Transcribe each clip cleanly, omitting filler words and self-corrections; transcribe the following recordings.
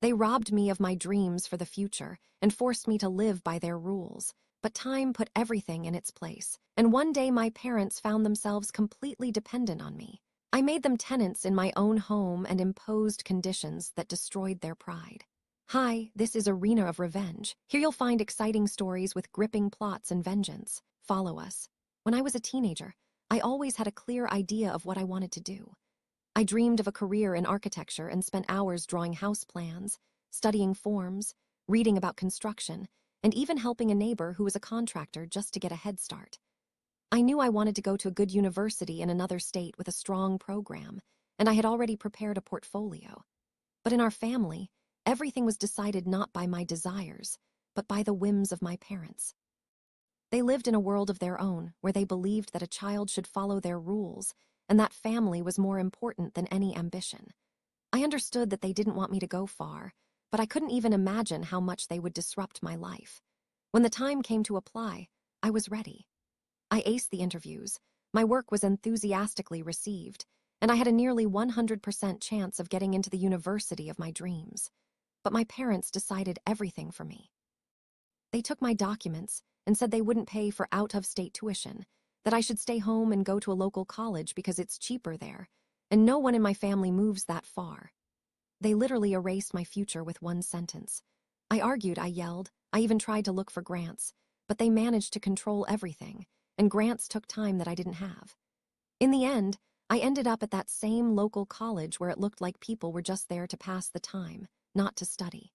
They robbed me of my dreams for the future and forced me to live by their rules. But time put everything in its place, and one day my parents found themselves completely dependent on me. I made them tenants in my own home and imposed conditions that destroyed their pride. Hi, this is Arena of Revenge. Here you'll find exciting stories with gripping plots and vengeance. Follow us. When I was a teenager, I always had a clear idea of what I wanted to do. I dreamed of a career in architecture and spent hours drawing house plans, studying forms, reading about construction, and even helping a neighbor who was a contractor just to get a head start. I knew I wanted to go to a good university in another state with a strong program, and I had already prepared a portfolio. But in our family, everything was decided not by my desires, but by the whims of my parents. They lived in a world of their own, where they believed that a child should follow their rules, and that family was more important than any ambition. I understood that they didn't want me to go far, but I couldn't even imagine how much they would disrupt my life. When the time came to apply, I was ready. I aced the interviews, my work was enthusiastically received, and I had a nearly 100% chance of getting into the university of my dreams. But my parents decided everything for me. They took my documents and said they wouldn't pay for out-of-state tuition, that I should stay home and go to a local college because it's cheaper there, and no one in my family moves that far. They literally erased my future with one sentence. I argued, I yelled, I even tried to look for grants, but they managed to control everything, and grants took time that I didn't have. In the end, I ended up at that same local college where it looked like people were just there to pass the time, not to study.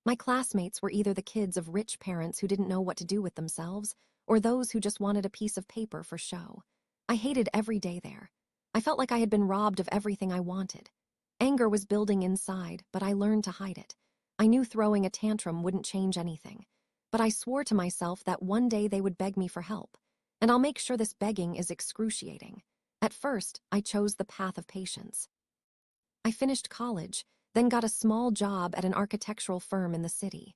My classmates were either the kids of rich parents who didn't know what to do with themselves, or those who just wanted a piece of paper for show. I hated every day there. I felt like I had been robbed of everything I wanted. Anger was building inside, but I learned to hide it. I knew throwing a tantrum wouldn't change anything, but I swore to myself that one day they would beg me for help, and I'll make sure this begging is excruciating. At first, I chose the path of patience. I finished college, then got a small job at an architectural firm in the city.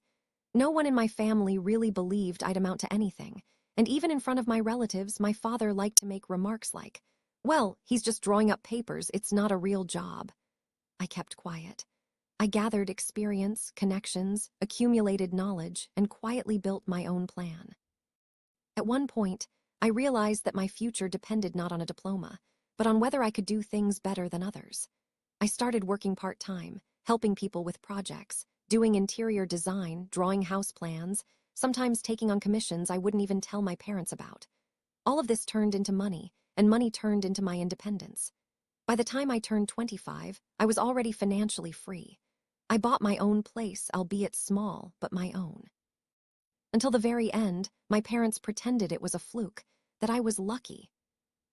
No one in my family really believed I'd amount to anything, and even in front of my relatives, my father liked to make remarks like, "Well, he's just drawing up papers, it's not a real job." I kept quiet. I gathered experience, connections, accumulated knowledge, and quietly built my own plan. At one point, I realized that my future depended not on a diploma, but on whether I could do things better than others. I started working part-time, helping people with projects, doing interior design, drawing house plans, sometimes taking on commissions I wouldn't even tell my parents about. All of this turned into money, and money turned into my independence. By the time I turned 25, I was already financially free. I bought my own place, albeit small, but my own. Until the very end, my parents pretended it was a fluke, that I was lucky.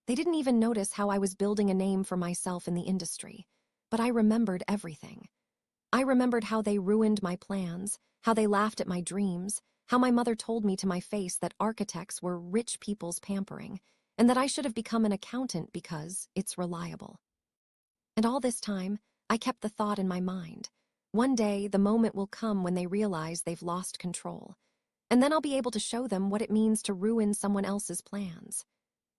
They didn't even notice how I was building a name for myself in the industry, but I remembered everything. I remembered how they ruined my plans, how they laughed at my dreams, how my mother told me to my face that architects were rich people's pampering, and that I should have become an accountant because it's reliable. And all this time, I kept the thought in my mind. One day, the moment will come when they realize they've lost control, and then I'll be able to show them what it means to ruin someone else's plans.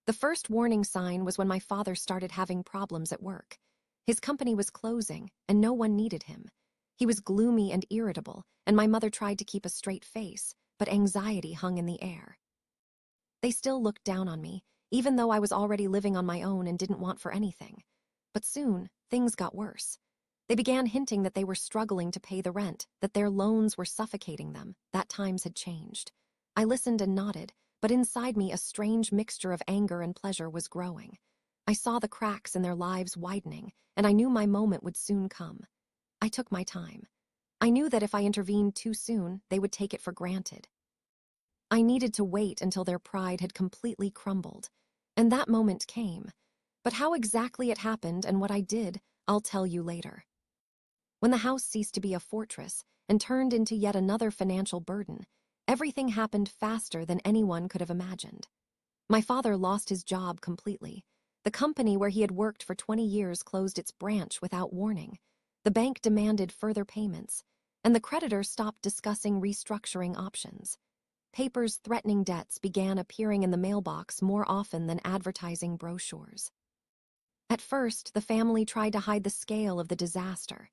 The first warning sign was when my father started having problems at work. His company was closing, and no one needed him. He was gloomy and irritable, and my mother tried to keep a straight face, but anxiety hung in the air. They still looked down on me, even though I was already living on my own and didn't want for anything. But soon, things got worse. They began hinting that they were struggling to pay the rent, that their loans were suffocating them, that times had changed. I listened and nodded, but inside me a strange mixture of anger and pleasure was growing. I saw the cracks in their lives widening, and I knew my moment would soon come. I took my time. I knew that if I intervened too soon, they would take it for granted. I needed to wait until their pride had completely crumbled, and that moment came. But how exactly it happened and what I did, I'll tell you later. When the house ceased to be a fortress and turned into yet another financial burden, everything happened faster than anyone could have imagined. My father lost his job completely. The company where he had worked for 20 years closed its branch without warning. The bank demanded further payments, and the creditor stopped discussing restructuring options. Papers threatening debts began appearing in the mailbox more often than advertising brochures. At first, the family tried to hide the scale of the disaster.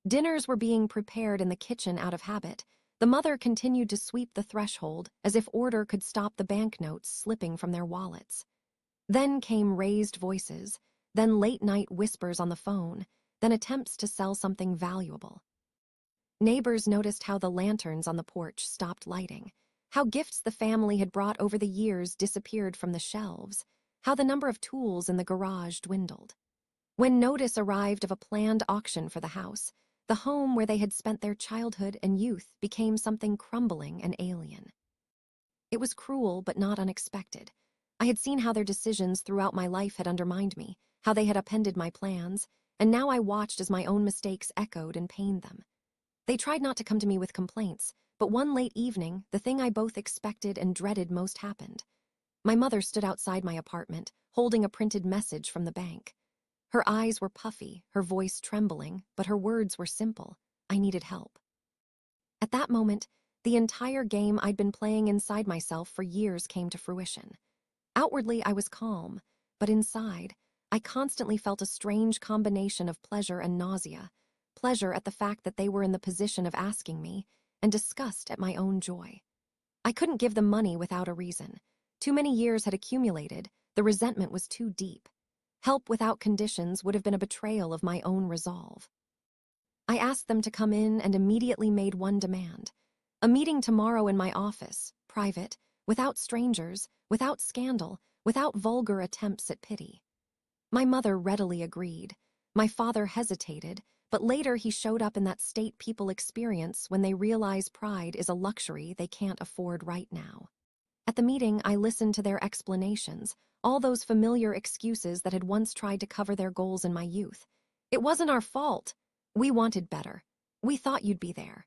Dinners were being prepared in the kitchen out of habit. The mother continued to sweep the threshold as if order could stop the banknotes slipping from their wallets. Then came raised voices, then late-night whispers on the phone, then attempts to sell something valuable. Neighbors noticed how the lanterns on the porch stopped lighting, how gifts the family had brought over the years disappeared from the shelves, how the number of tools in the garage dwindled. When notice arrived of a planned auction for the house, the home where they had spent their childhood and youth became something crumbling and alien. It was cruel but not unexpected. I had seen how their decisions throughout my life had undermined me, how they had upended my plans, and now I watched as my own mistakes echoed and pained them. They tried not to come to me with complaints, but one late evening, the thing I both expected and dreaded most happened. My mother stood outside my apartment, holding a printed message from the bank. Her eyes were puffy, her voice trembling, but her words were simple. I needed help. At that moment, the entire game I'd been playing inside myself for years came to fruition. Outwardly, I was calm, but inside, I constantly felt a strange combination of pleasure and nausea. Pleasure at the fact that they were in the position of asking me, and disgust at my own joy. I couldn't give them money without a reason. Too many years had accumulated, the resentment was too deep. Help without conditions would have been a betrayal of my own resolve. I asked them to come in and immediately made one demand. A meeting tomorrow in my office, private, without strangers, without scandal, without vulgar attempts at pity. My mother readily agreed. My father hesitated, but later he showed up in that state people experience when they realize pride is a luxury they can't afford right now. At the meeting, I listened to their explanations, all those familiar excuses that had once tried to cover their goals in my youth. It wasn't our fault. We wanted better. We thought you'd be there.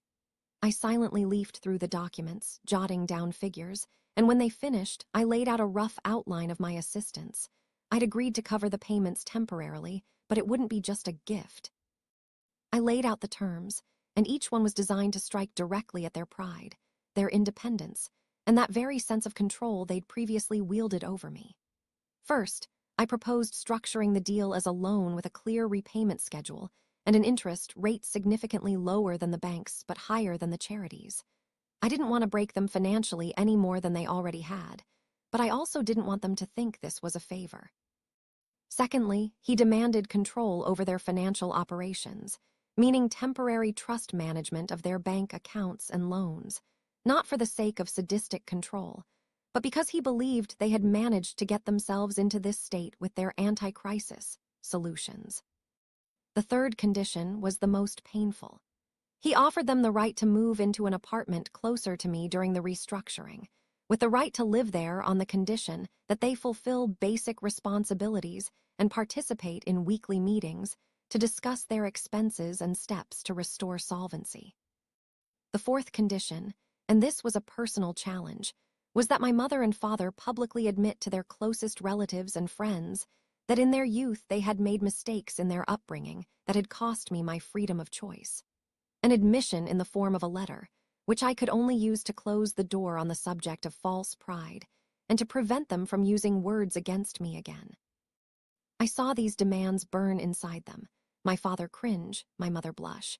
I silently leafed through the documents, jotting down figures, and when they finished, I laid out a rough outline of my assistance. I'd agreed to cover the payments temporarily, but it wouldn't be just a gift. I laid out the terms, and each one was designed to strike directly at their pride, their independence, and that very sense of control they'd previously wielded over me. First, I proposed structuring the deal as a loan with a clear repayment schedule and an interest rate significantly lower than the banks but higher than the charities. I didn't want to break them financially any more than they already had, but I also didn't want them to think this was a favor. Secondly, he demanded control over their financial operations, meaning temporary trust management of their bank accounts and loans, not for the sake of sadistic control, but because he believed they had managed to get themselves into this state with their anti-crisis solutions. The third condition was the most painful. He offered them the right to move into an apartment closer to me during the restructuring, with the right to live there on the condition that they fulfill basic responsibilities and participate in weekly meetings to discuss their expenses and steps to restore solvency. The fourth condition, and this was a personal challenge, was that my mother and father publicly admit to their closest relatives and friends that in their youth they had made mistakes in their upbringing that had cost me my freedom of choice. An admission in the form of a letter, which I could only use to close the door on the subject of false pride and to prevent them from using words against me again. I saw these demands burn inside them, my father cringe, my mother blush.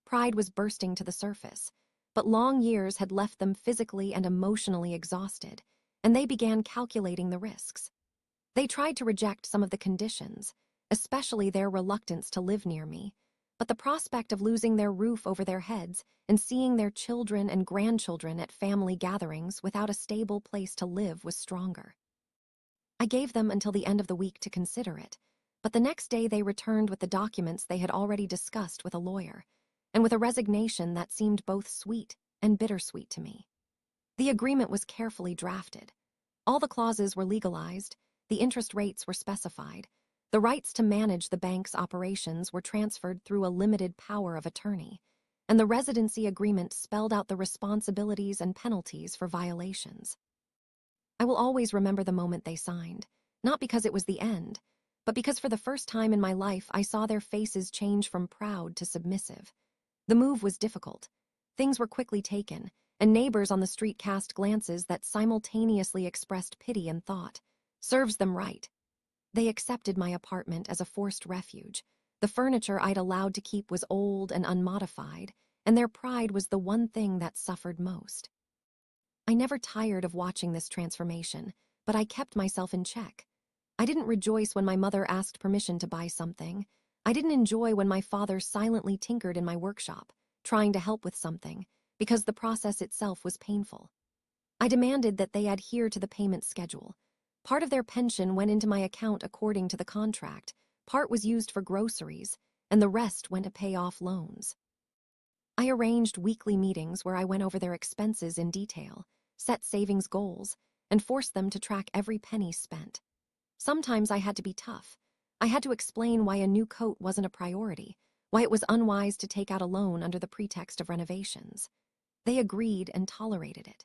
Pride was bursting to the surface, but long years had left them physically and emotionally exhausted, and they began calculating the risks. They tried to reject some of the conditions, especially their reluctance to live near me, but the prospect of losing their roof over their heads and seeing their children and grandchildren at family gatherings without a stable place to live was stronger. I gave them until the end of the week to consider it, but the next day they returned with the documents they had already discussed with a lawyer, and with a resignation that seemed both sweet and bittersweet to me. The agreement was carefully drafted. All the clauses were legalized, the interest rates were specified, the rights to manage the bank's operations were transferred through a limited power of attorney, and the residency agreement spelled out the responsibilities and penalties for violations. I will always remember the moment they signed, not because it was the end, but because for the first time in my life I saw their faces change from proud to submissive. The move was difficult. Things were quickly taken, and neighbors on the street cast glances that simultaneously expressed pity and thought, "Serves them right." They accepted my apartment as a forced refuge, The furniture I'd allowed to keep was old and unmodified, and their pride was the one thing that suffered most. I never tired of watching this transformation, but I kept myself in check. I didn't rejoice when my mother asked permission to buy something. I didn't enjoy when my father silently tinkered in my workshop, trying to help with something, because the process itself was painful. I demanded that they adhere to the payment schedule. Part of their pension went into my account according to the contract, part was used for groceries, and the rest went to pay off loans. I arranged weekly meetings where I went over their expenses in detail, set savings goals, and forced them to track every penny spent. Sometimes I had to be tough. I had to explain why a new coat wasn't a priority, why it was unwise to take out a loan under the pretext of renovations. They agreed and tolerated it.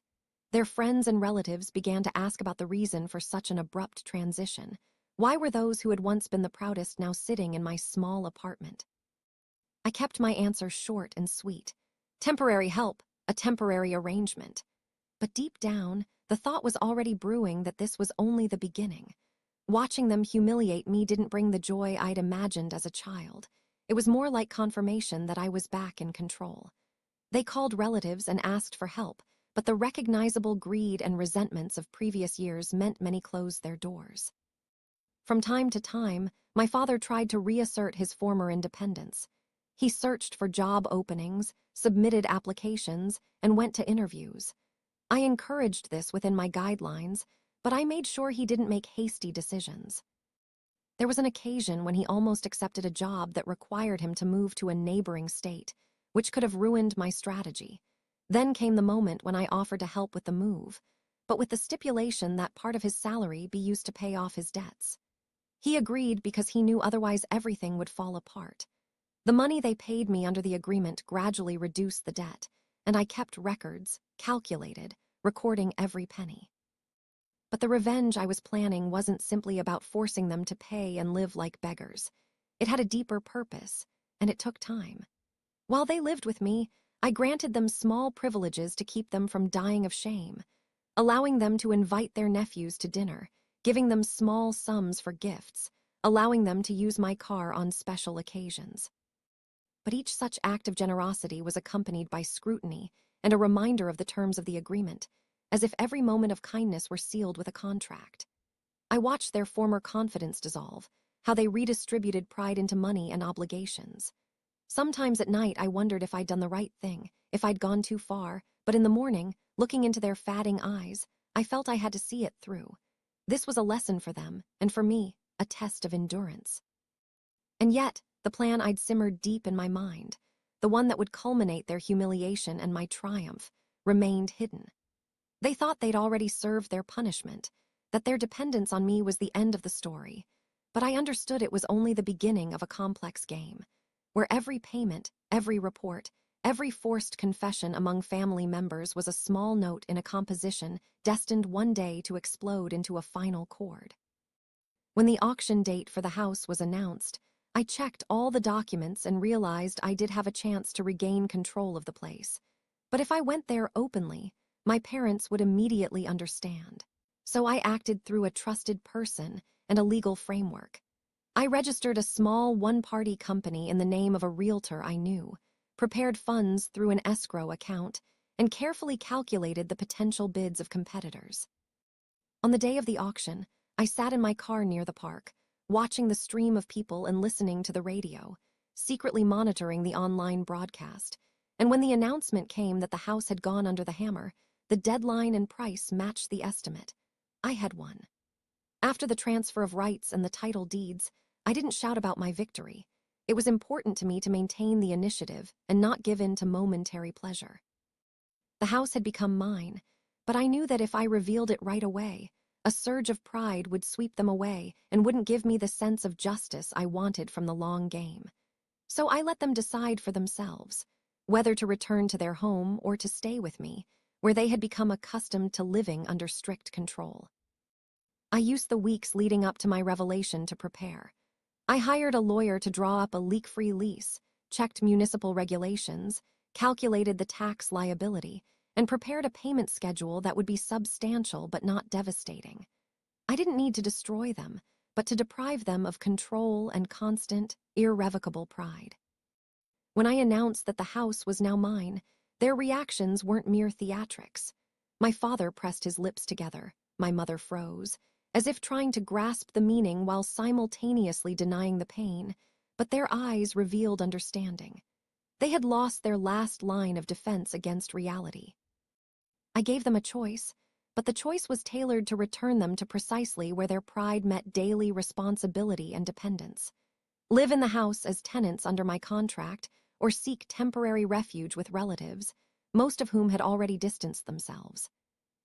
Their friends and relatives began to ask about the reason for such an abrupt transition. Why were those who had once been the proudest now sitting in my small apartment? I kept my answer short and sweet. Temporary help, a temporary arrangement. But deep down, the thought was already brewing that this was only the beginning. Watching them humiliate me didn't bring the joy I'd imagined as a child. It was more like confirmation that I was back in control. They called relatives and asked for help, but the recognizable greed and resentments of previous years meant many closed their doors. From time to time, my father tried to reassert his former independence. He searched for job openings, submitted applications, and went to interviews. I encouraged this within my guidelines, but I made sure he didn't make hasty decisions. There was an occasion when he almost accepted a job that required him to move to a neighboring state, which could have ruined my strategy. Then came the moment when I offered to help with the move, but with the stipulation that part of his salary be used to pay off his debts. He agreed because he knew otherwise everything would fall apart. The money they paid me under the agreement gradually reduced the debt, and I kept records, calculated, recording every penny. But the revenge I was planning wasn't simply about forcing them to pay and live like beggars. It had a deeper purpose, and it took time. While they lived with me, I granted them small privileges to keep them from dying of shame, allowing them to invite their nephews to dinner, giving them small sums for gifts, allowing them to use my car on special occasions. But each such act of generosity was accompanied by scrutiny and a reminder of the terms of the agreement, as if every moment of kindness were sealed with a contract. I watched their former confidence dissolve, how they redistributed pride into money and obligations. Sometimes at night I wondered if I'd done the right thing, if I'd gone too far, but in the morning, looking into their fatting eyes, I felt I had to see it through. This was a lesson for them, and for me, a test of endurance. And yet, the plan I'd simmered deep in my mind, the one that would culminate their humiliation and my triumph, remained hidden. They thought they'd already served their punishment, that their dependence on me was the end of the story, but I understood it was only the beginning of a complex game, where every payment, every report, every forced confession among family members was a small note in a composition destined one day to explode into a final chord. When the auction date for the house was announced, I checked all the documents and realized I did have a chance to regain control of the place. But if I went there openly, my parents would immediately understand. So I acted through a trusted person and a legal framework. I registered a small one-party company in the name of a realtor I knew, prepared funds through an escrow account, and carefully calculated the potential bids of competitors. On the day of the auction, I sat in my car near the park, watching the stream of people and listening to the radio, secretly monitoring the online broadcast. And when the announcement came that the house had gone under the hammer, the deadline and price matched the estimate. I had won. After the transfer of rights and the title deeds, I didn't shout about my victory. It was important to me to maintain the initiative and not give in to momentary pleasure. The house had become mine, but I knew that if I revealed it right away, a surge of pride would sweep them away and wouldn't give me the sense of justice I wanted from the long game. So I let them decide for themselves, whether to return to their home or to stay with me, where they had become accustomed to living under strict control. I used the weeks leading up to my revelation to prepare. I hired a lawyer to draw up a leak-free lease, checked municipal regulations, calculated the tax liability, and prepared a payment schedule that would be substantial but not devastating. I didn't need to destroy them, but to deprive them of control and constant, irrevocable pride. When I announced that the house was now mine, their reactions weren't mere theatrics. My father pressed his lips together, my mother froze, as if trying to grasp the meaning while simultaneously denying the pain, but their eyes revealed understanding. They had lost their last line of defense against reality. I gave them a choice, but the choice was tailored to return them to precisely where their pride met daily responsibility and dependence. Live in the house as tenants under my contract, or seek temporary refuge with relatives, most of whom had already distanced themselves.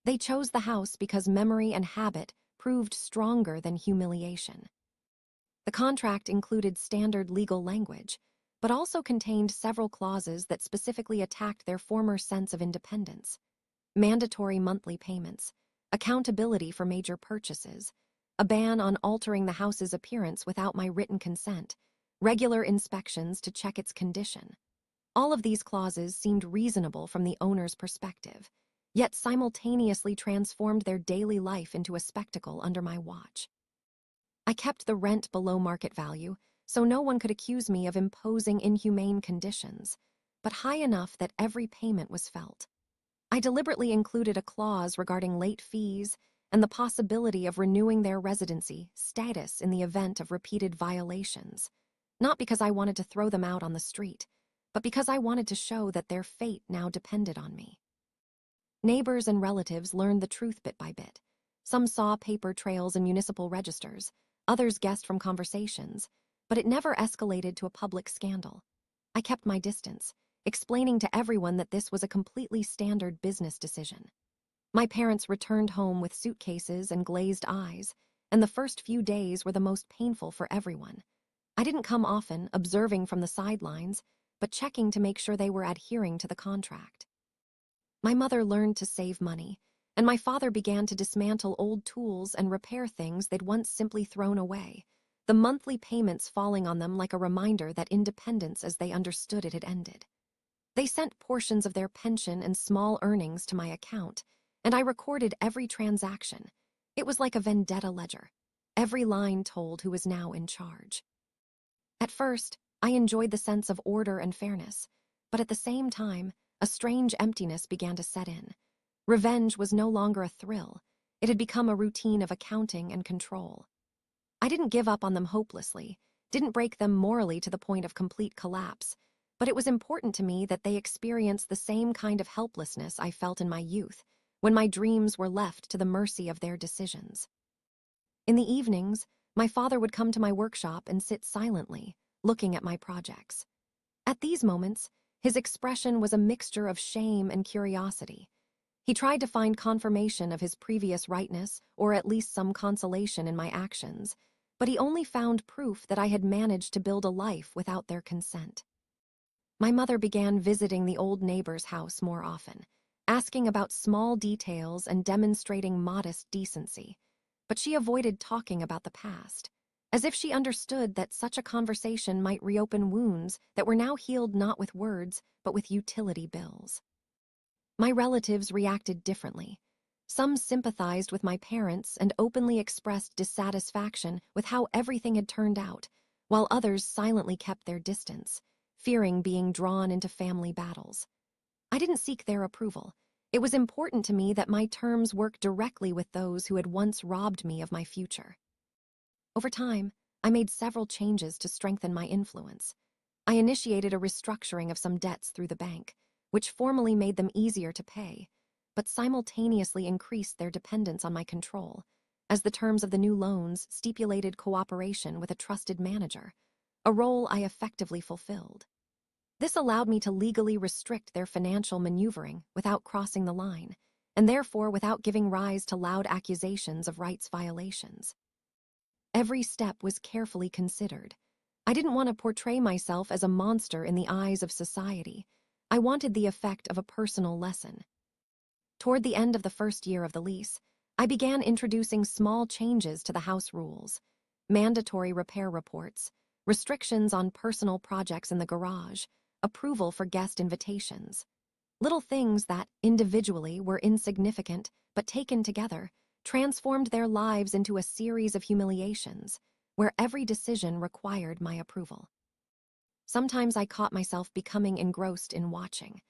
They chose the house because memory and habit proved stronger than humiliation. The contract included standard legal language, but also contained several clauses that specifically attacked their former sense of independence. Mandatory monthly payments, accountability for major purchases, a ban on altering the house's appearance without my written consent, regular inspections to check its condition. All of these clauses seemed reasonable from the owner's perspective, yet simultaneously transformed their daily life into a spectacle under my watch. I kept the rent below market value, so no one could accuse me of imposing inhumane conditions, but high enough that every payment was felt. I deliberately included a clause regarding late fees and the possibility of renewing their residency status in the event of repeated violations, not because I wanted to throw them out on the street, but because I wanted to show that their fate now depended on me. Neighbors and relatives learned the truth bit by bit. Some saw paper trails in municipal registers, others guessed from conversations, but it never escalated to a public scandal. I kept my distance, explaining to everyone that this was a completely standard business decision. My parents returned home with suitcases and glazed eyes, and the first few days were the most painful for everyone. I didn't come often, observing from the sidelines, but checking to make sure they were adhering to the contract. My mother learned to save money, and my father began to dismantle old tools and repair things they'd once simply thrown away, the monthly payments falling on them like a reminder that independence as they understood it had ended. They sent portions of their pension and small earnings to my account, and I recorded every transaction. It was like a vendetta ledger. Every line told who was now in charge. At first, I enjoyed the sense of order and fairness, but at the same time, a strange emptiness began to set in. Revenge was no longer a thrill. It had become a routine of accounting and control. I didn't give up on them hopelessly, didn't break them morally to the point of complete collapse, but it was important to me that they experience the same kind of helplessness I felt in my youth, when my dreams were left to the mercy of their decisions. In the evenings, my father would come to my workshop and sit silently, looking at my projects. At these moments, his expression was a mixture of shame and curiosity. He tried to find confirmation of his previous rightness, or at least some consolation in my actions, but he only found proof that I had managed to build a life without their consent. My mother began visiting the old neighbor's house more often, asking about small details and demonstrating modest decency, but she avoided talking about the past, as if she understood that such a conversation might reopen wounds that were now healed not with words, but with utility bills. My relatives reacted differently. Some sympathized with my parents and openly expressed dissatisfaction with how everything had turned out, while others silently kept their distance, fearing being drawn into family battles. I didn't seek their approval. It was important to me that my terms work directly with those who had once robbed me of my future. Over time, I made several changes to strengthen my influence. I initiated a restructuring of some debts through the bank, which formally made them easier to pay, but simultaneously increased their dependence on my control, as the terms of the new loans stipulated cooperation with a trusted manager, a role I effectively fulfilled. This allowed me to legally restrict their financial maneuvering without crossing the line, and therefore without giving rise to loud accusations of rights violations. Every step was carefully considered. I didn't want to portray myself as a monster in the eyes of society. I wanted the effect of a personal lesson. Toward the end of the first year of the lease, I began introducing small changes to the house rules: mandatory repair reports, restrictions on personal projects in the garage, approval for guest invitations. Little things that, individually, were insignificant, but taken together, transformed their lives into a series of humiliations where every decision required my approval. Sometimes I caught myself becoming engrossed in watching.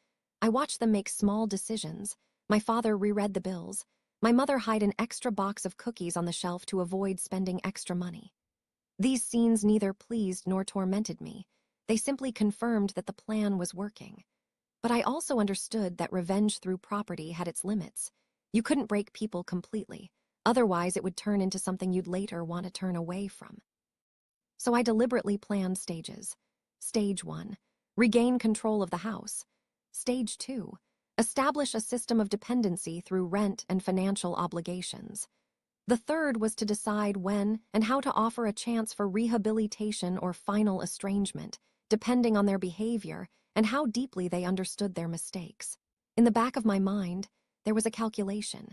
I watched them make small decisions. My father reread the bills. My mother hid an extra box of cookies on the shelf to avoid spending extra money. These scenes neither pleased nor tormented me. They simply confirmed that the plan was working. But I also understood that revenge through property had its limits. You couldn't break people completely. Otherwise, it would turn into something you'd later want to turn away from. So I deliberately planned stages. Stage 1, regain control of the house. Stage 2, establish a system of dependency through rent and financial obligations. The third was to decide when and how to offer a chance for rehabilitation or final estrangement, depending on their behavior and how deeply they understood their mistakes. In the back of my mind, there was a calculation.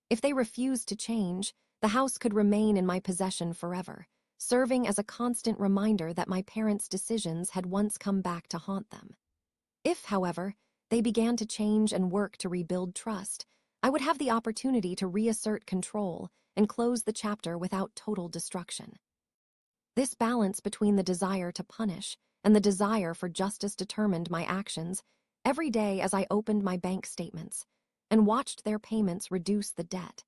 If they refused to change, the house could remain in my possession forever, serving as a constant reminder that my parents' decisions had once come back to haunt them. If, however, they began to change and work to rebuild trust, I would have the opportunity to reassert control and close the chapter without total destruction. This balance between the desire to punish and the desire for justice determined my actions every day as I opened my bank statements and watched their payments reduce the debt,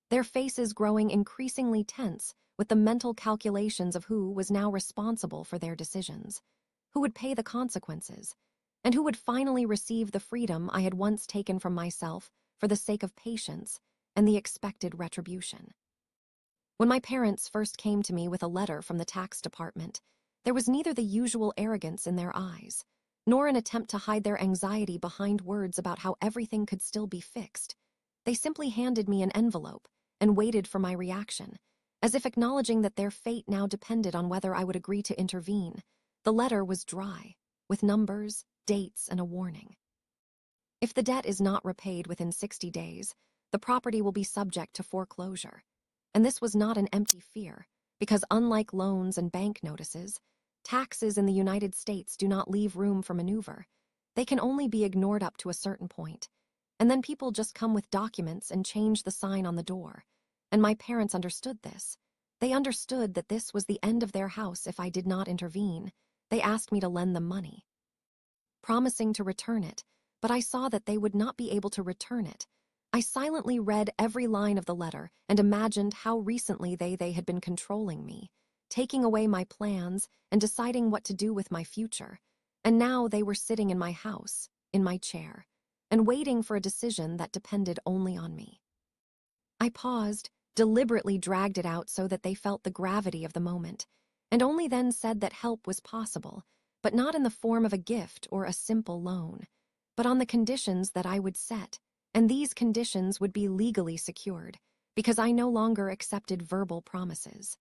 their faces growing increasingly tense with the mental calculations of who was now responsible for their decisions, who would pay the consequences, and who would finally receive the freedom I had once taken from myself for the sake of patience and the expected retribution. When my parents first came to me with a letter from the tax department, there was neither the usual arrogance in their eyes, nor an attempt to hide their anxiety behind words about how everything could still be fixed. They simply handed me an envelope and waited for my reaction, as if acknowledging that their fate now depended on whether I would agree to intervene. The letter was dry, with numbers, dates, and a warning. If the debt is not repaid within 60 days, the property will be subject to foreclosure. And this was not an empty fear, because unlike loans and bank notices, taxes in the United States do not leave room for maneuver. They can only be ignored up to a certain point. And then people just come with documents and change the sign on the door. And my parents understood this. They understood that this was the end of their house if I did not intervene. They asked me to lend them money, promising to return it, but I saw that they would not be able to return it. I silently read every line of the letter and imagined how recently they had been controlling me, taking away my plans and deciding what to do with my future. And now they were sitting in my house, in my chair, and waiting for a decision that depended only on me. I paused, deliberately dragged it out so that they felt the gravity of the moment, and only then said that help was possible, but not in the form of a gift or a simple loan, but on the conditions that I would set, and these conditions would be legally secured, because I no longer accepted verbal promises.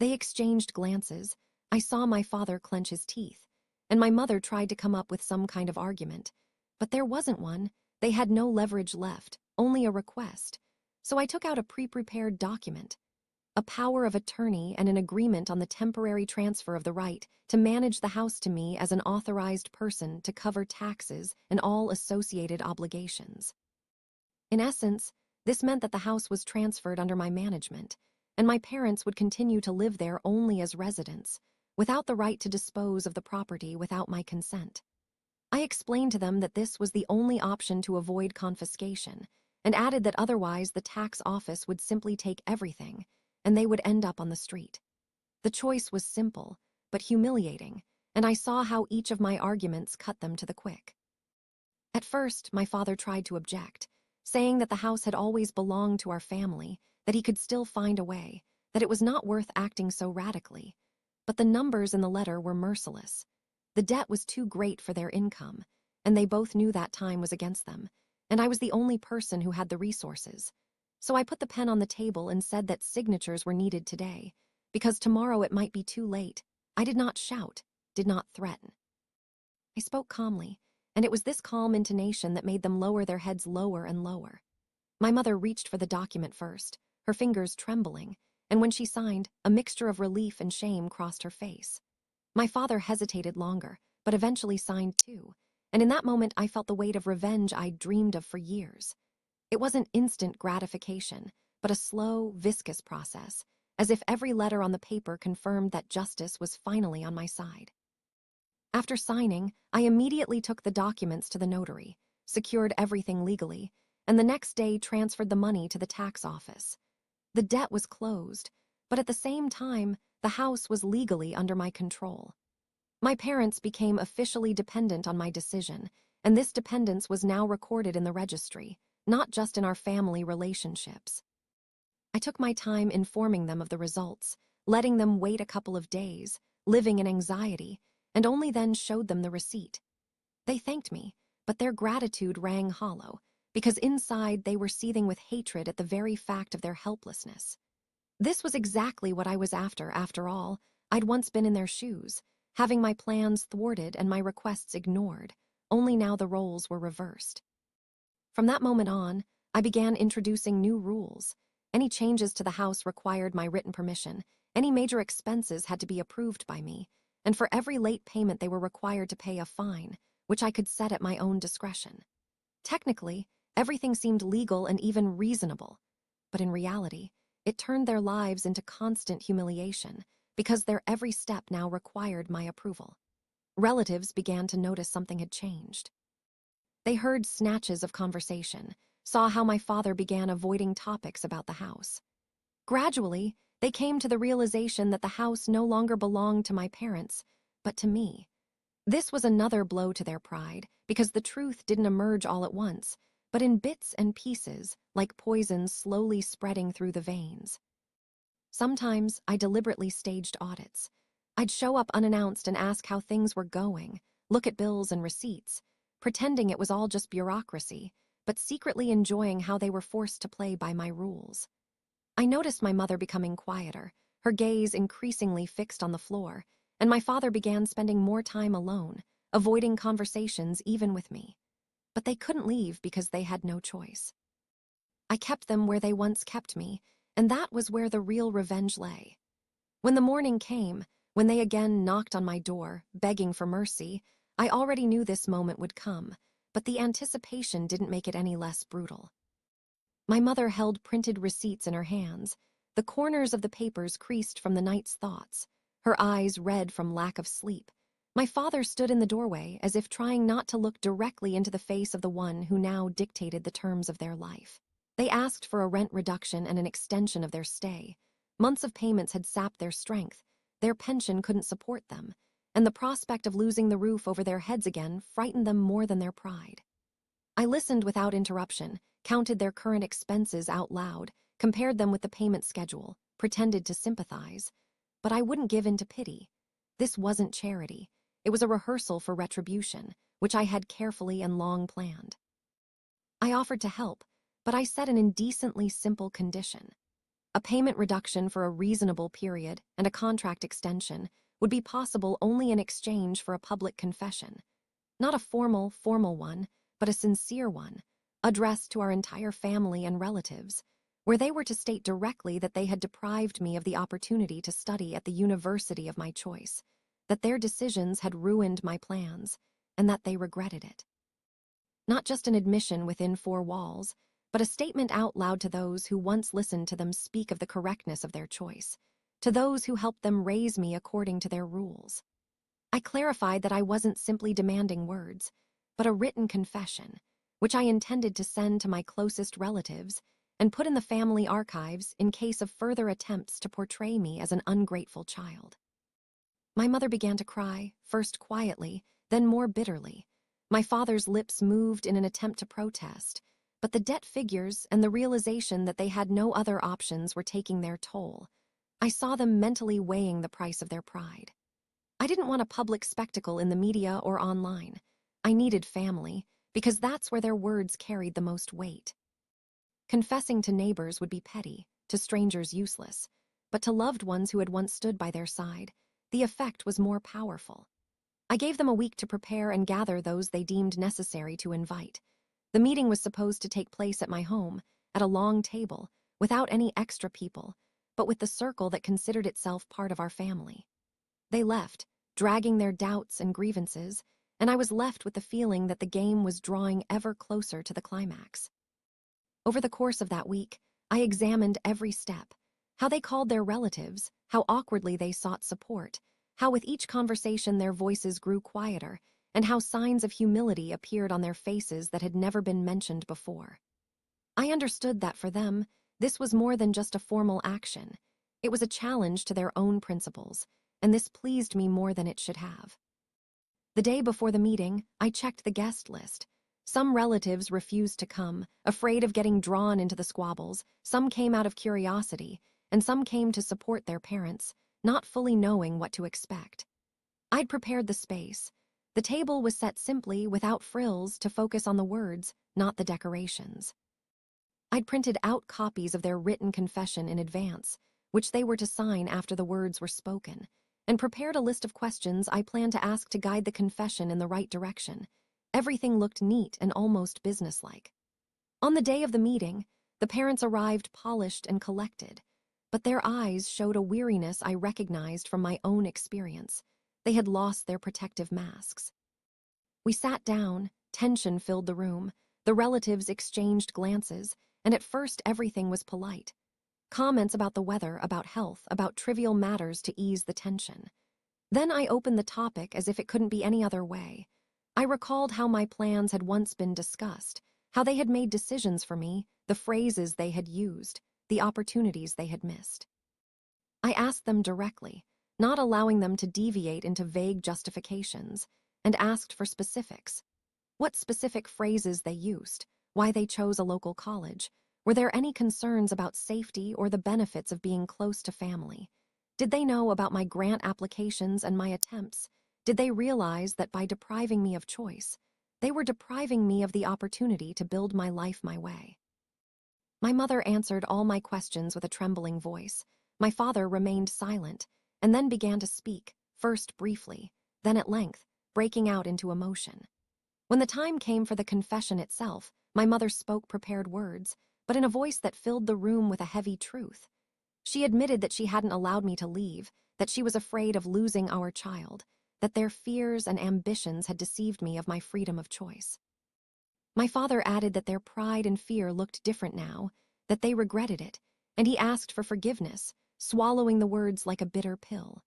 They exchanged glances. I saw my father clench his teeth, and my mother tried to come up with some kind of argument, but there wasn't one. They had no leverage left, only a request. So I took out a pre-prepared document, a power of attorney and an agreement on the temporary transfer of the right to manage the house to me as an authorized person to cover taxes and all associated obligations. In essence, this meant that the house was transferred under my management, and my parents would continue to live there only as residents, without the right to dispose of the property without my consent. I explained to them that this was the only option to avoid confiscation, and added that otherwise the tax office would simply take everything, and they would end up on the street. The choice was simple, but humiliating, and I saw how each of my arguments cut them to the quick. At first, my father tried to object, saying that the house had always belonged to our family, that he could still find a way, that it was not worth acting so radically. But the numbers in the letter were merciless. The debt was too great for their income, and they both knew that time was against them, and I was the only person who had the resources. So I put the pen on the table and said that signatures were needed today, because tomorrow it might be too late. I did not shout, did not threaten. I spoke calmly, and it was this calm intonation that made them lower their heads lower and lower. My mother reached for the document first, her fingers trembling, and when she signed, a mixture of relief and shame crossed her face. My father hesitated longer, but eventually signed too, and in that moment I felt the weight of revenge I'd dreamed of for years. It wasn't instant gratification, but a slow, viscous process, as if every letter on the paper confirmed that justice was finally on my side. After signing, I immediately took the documents to the notary, secured everything legally, and the next day transferred the money to the tax office. The debt was closed, but at the same time, the house was legally under my control. My parents became officially dependent on my decision, and this dependence was now recorded in the registry, not just in our family relationships. I took my time informing them of the results, letting them wait a couple of days, living in anxiety, and only then showed them the receipt. They thanked me, but their gratitude rang hollow, because inside they were seething with hatred at the very fact of their helplessness. This was exactly what I was after all. I'd once been in their shoes, having my plans thwarted and my requests ignored, only now the roles were reversed. From that moment on, I began introducing new rules. Any changes to the house required my written permission, any major expenses had to be approved by me, and for every late payment they were required to pay a fine, which I could set at my own discretion. Technically, everything seemed legal and even reasonable, but in reality, it turned their lives into constant humiliation because their every step now required my approval. Relatives began to notice something had changed. They heard snatches of conversation, saw how my father began avoiding topics about the house. Gradually, they came to the realization that the house no longer belonged to my parents, but to me. This was another blow to their pride, because the truth didn't emerge all at once, but in bits and pieces, like poison slowly spreading through the veins. Sometimes I deliberately staged audits. I'd show up unannounced and ask how things were going, look at bills and receipts, pretending it was all just bureaucracy, but secretly enjoying how they were forced to play by my rules. I noticed my mother becoming quieter, her gaze increasingly fixed on the floor, and my father began spending more time alone, avoiding conversations even with me. But they couldn't leave because they had no choice. I kept them where they once kept me, and that was where the real revenge lay. When the morning came, when they again knocked on my door, begging for mercy, I already knew this moment would come, but the anticipation didn't make it any less brutal. My mother held printed receipts in her hands, the corners of the papers creased from the night's thoughts, her eyes red from lack of sleep. My father stood in the doorway as if trying not to look directly into the face of the one who now dictated the terms of their life. They asked for a rent reduction and an extension of their stay. Months of payments had sapped their strength, their pension couldn't support them, and the prospect of losing the roof over their heads again frightened them more than their pride. I listened without interruption, counted their current expenses out loud, compared them with the payment schedule, pretended to sympathize. But I wouldn't give in to pity. This wasn't charity. It was a rehearsal for retribution, which I had carefully and long planned. I offered to help, but I set an indecently simple condition. A payment reduction for a reasonable period and a contract extension would be possible only in exchange for a public confession. Not a formal one, but a sincere one, addressed to our entire family and relatives, where they were to state directly that they had deprived me of the opportunity to study at the university of my choice, that their decisions had ruined my plans, and that they regretted it. Not just an admission within four walls, but a statement out loud to those who once listened to them speak of the correctness of their choice, to those who helped them raise me according to their rules. I clarified that I wasn't simply demanding words, but a written confession, which I intended to send to my closest relatives and put in the family archives in case of further attempts to portray me as an ungrateful child. My mother began to cry, first quietly, then more bitterly. My father's lips moved in an attempt to protest, but the debt figures and the realization that they had no other options were taking their toll. I saw them mentally weighing the price of their pride. I didn't want a public spectacle in the media or online. I needed family, because that's where their words carried the most weight. Confessing to neighbors would be petty, to strangers useless, but to loved ones who had once stood by their side, the effect was more powerful. I gave them a week to prepare and gather those they deemed necessary to invite. The meeting was supposed to take place at my home, at a long table, without any extra people, but with the circle that considered itself part of our family. They left, dragging their doubts and grievances, and I was left with the feeling that the game was drawing ever closer to the climax. Over the course of that week, I examined every step: how they called their relatives, how awkwardly they sought support, how with each conversation their voices grew quieter, and how signs of humility appeared on their faces that had never been mentioned before. I understood that for them, this was more than just a formal action. It was a challenge to their own principles, and this pleased me more than it should have. The day before the meeting, I checked the guest list. Some relatives refused to come, afraid of getting drawn into the squabbles. Some came out of curiosity, and some came to support their parents, not fully knowing what to expect. I'd prepared the space. The table was set simply, without frills, to focus on the words, not the decorations. I'd printed out copies of their written confession in advance, which they were to sign after the words were spoken, and prepared a list of questions I planned to ask to guide the confession in the right direction. Everything looked neat and almost businesslike. On the day of the meeting, the parents arrived polished and collected, but their eyes showed a weariness I recognized from my own experience. They had lost their protective masks. We sat down, tension filled the room, the relatives exchanged glances, and at first everything was polite. Comments about the weather, about health, about trivial matters to ease the tension. Then I opened the topic as if it couldn't be any other way. I recalled how my plans had once been discussed, how they had made decisions for me, the phrases they had used, the opportunities they had missed. I asked them directly, not allowing them to deviate into vague justifications, and asked for specifics. What specific phrases they used, why they chose a local college. Were there any concerns about safety or the benefits of being close to family? Did they know about my grant applications and my attempts? Did they realize that by depriving me of choice, they were depriving me of the opportunity to build my life my way? My mother answered all my questions with a trembling voice. My father remained silent, and then began to speak, first briefly, then at length, breaking out into emotion. When the time came for the confession itself, my mother spoke prepared words, but in a voice that filled the room with a heavy truth. She admitted that she hadn't allowed me to leave, that she was afraid of losing our child, that their fears and ambitions had deceived me of my freedom of choice. My father added that their pride and fear looked different now, that they regretted it, and he asked for forgiveness, swallowing the words like a bitter pill.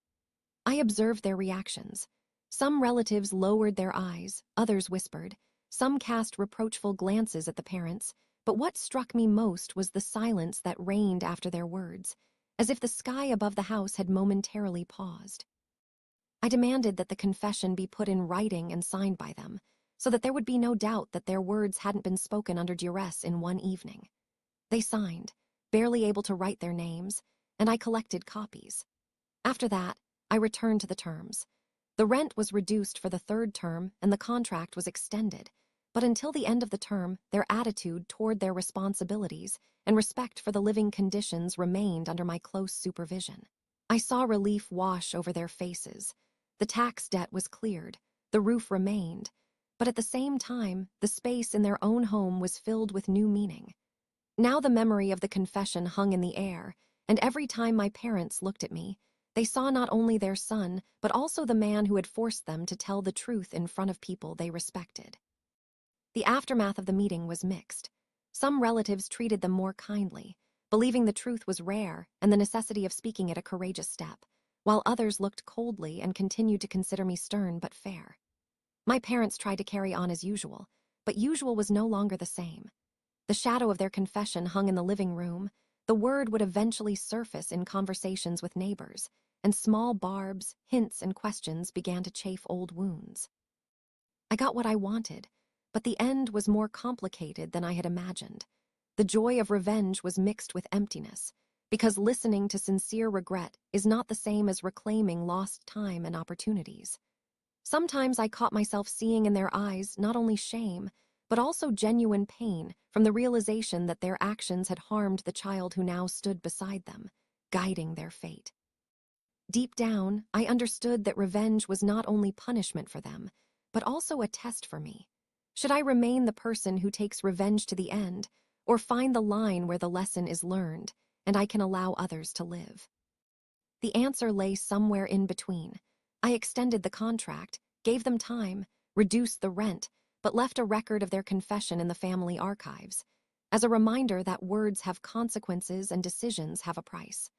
I observed their reactions. Some relatives lowered their eyes, others whispered, some cast reproachful glances at the parents, but what struck me most was the silence that reigned after their words, as if the sky above the house had momentarily paused. I demanded that the confession be put in writing and signed by them, so that there would be no doubt that their words hadn't been spoken under duress in one evening. They signed, barely able to write their names, and I collected copies. After that, I returned to the terms. The rent was reduced for the third term and the contract was extended, but until the end of the term, their attitude toward their responsibilities and respect for the living conditions remained under my close supervision. I saw relief wash over their faces. The tax debt was cleared, the roof remained, but at the same time, the space in their own home was filled with new meaning. Now the memory of the confession hung in the air, and every time my parents looked at me, they saw not only their son, but also the man who had forced them to tell the truth in front of people they respected. The aftermath of the meeting was mixed. Some relatives treated them more kindly, believing the truth was rare and the necessity of speaking it a courageous step, while others looked coldly and continued to consider me stern but fair. My parents tried to carry on as usual, but usual was no longer the same. The shadow of their confession hung in the living room. The word would eventually surface in conversations with neighbors, and small barbs, hints, and questions began to chafe old wounds. I got what I wanted, but the end was more complicated than I had imagined. The joy of revenge was mixed with emptiness, because listening to sincere regret is not the same as reclaiming lost time and opportunities. Sometimes I caught myself seeing in their eyes not only shame, but also genuine pain from the realization that their actions had harmed the child who now stood beside them, guiding their fate. Deep down, I understood that revenge was not only punishment for them, but also a test for me. Should I remain the person who takes revenge to the end, or find the line where the lesson is learned, and I can allow others to live? The answer lay somewhere in between. I extended the contract, gave them time, reduced the rent, but left a record of their confession in the family archives. as a reminder that words have consequences and decisions have a price.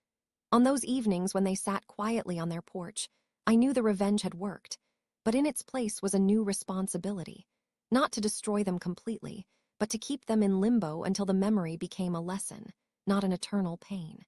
On those evenings when they sat quietly on their porch, I knew the revenge had worked, but in its place was a new responsibility, not to destroy them completely, but to keep them in limbo until the memory became a lesson, not an eternal pain.